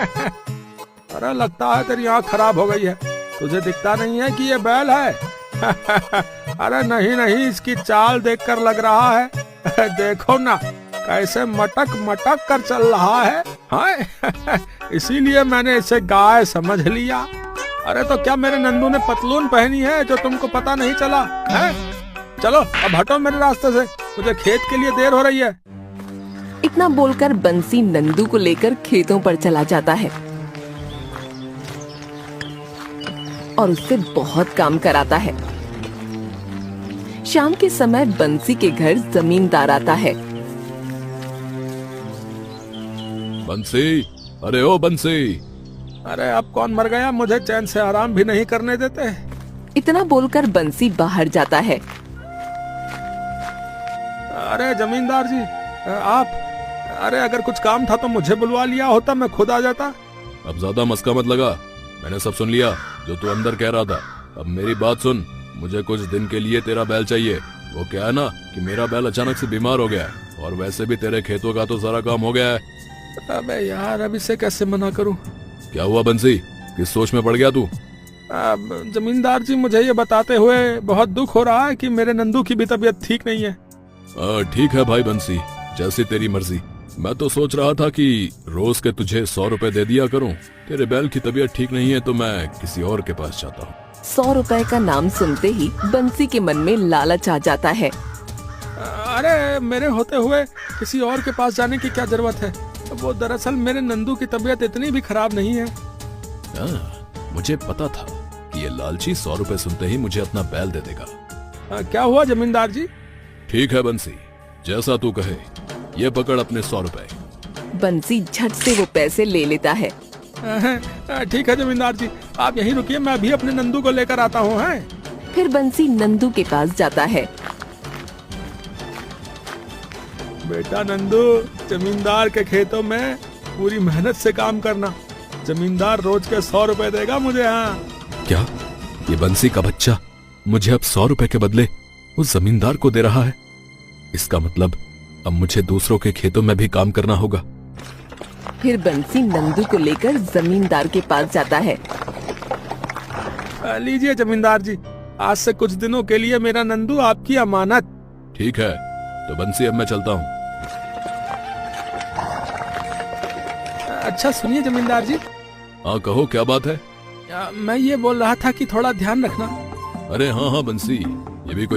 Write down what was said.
अरे लगता है तेरी आँख खराब हो गई है, तुझे दिखता नहीं है कि ये बैल है? अरे नहीं नहीं, इसकी चाल देखकर लग रहा है। देखो ना कैसे मटक मटक कर चल रहा है। हाँ इसीलिए मैंने इसे गाय समझ लिया। अरे तो क्या मेरे नंदू ने पतलून पहनी है जो तुमको पता नहीं चला है? चलो अब हटो मेरे रास्ते से, मुझे खेत के लिए देर हो रही है। इतना बोलकर बंसी नंदू को लेकर खेतों पर चला जाता है और उससे बहुत काम कराता है। शाम के समय बंसी के घर जमींदार आता है। बंसी, अरे ओ बंसी। अरे अब कौन मर गया, मुझे चैन से आराम भी नहीं करने देते। इतना बोलकर बंसी बाहर जाता है। अरे जमींदार जी आप, अरे अगर कुछ काम था तो मुझे बुलवा लिया होता, मैं खुद आ जाता। अब ज्यादा मस्का मत लगा, मैंने सब सुन लिया जो तू अंदर कह रहा था। अब मेरी बात सुन, मुझे कुछ दिन के लिए तेरा बैल चाहिए। वो क्या है ना कि मेरा बैल अचानक से बीमार हो गया है और वैसे भी तेरे खेतों का तो सारा काम हो गया है। अबे यार अब इसे कैसे मना करूं? क्या हुआ बंसी, किस सोच में पड़ गया तू? जमींदार जी मुझे ये बताते हुए बहुत दुख हो रहा है कि मेरे नंदू की भी तबीयत ठीक नहीं है। ठीक है भाई बंसी, जैसी तेरी मर्जी। मैं तो सोच रहा था कि रोज के तुझे 100 रुपए दे दिया करूं। तेरे बैल की तबीयत ठीक नहीं है तो मैं किसी और के पास जाता हूँ। 100 रुपए का नाम सुनते ही बंसी के मन में लालच आ जाता है। अरे मेरे होते हुए किसी और के पास जाने की क्या जरूरत है? वो दरअसल मेरे नंदू की तबीयत इतनी भी खराब नहीं है। मुझे पता था कि ये लालची 100 रुपए सुनते ही मुझे अपना बैल दे देगा। क्या हुआ जमींदार जी? ठीक है बंसी, जैसा तू कहे। ये पकड़ अपने 100 रुपए। बंसी झट से वो पैसे ले लेता है। ठीक है जमींदार जी, आप यहीं रुकिए, मैं भी अपने नंदू को लेकर आता हूँ। फिर बंसी नंदू के पास जाता है। बेटा नंदू, जमींदार के खेतों में पूरी मेहनत से काम करना, जमींदार रोज के 100 रुपए देगा मुझे। हाँ क्या ये बंसी का बच्चा मुझे अब 100 रुपए के बदले उस जमींदार को दे रहा है? इसका मतलब अब मुझे दूसरों के खेतों में भी काम करना होगा। फिर बंसी नंदू को लेकर जमींदार के पास जाता है। लीजिए जमींदार जी, आज से कुछ दिनों के लिए मेरा नंदू आपकी अमानत। ठीक है तो बंसी, अब मैं चलता हूँ। अच्छा सुनिए जमींदार जी। हाँ कहो, क्या बात है? मैं ये बोल रहा था कि थोड़ा ध्यान रखना। अरे हाँ हाँ बंसी, ये भी कोई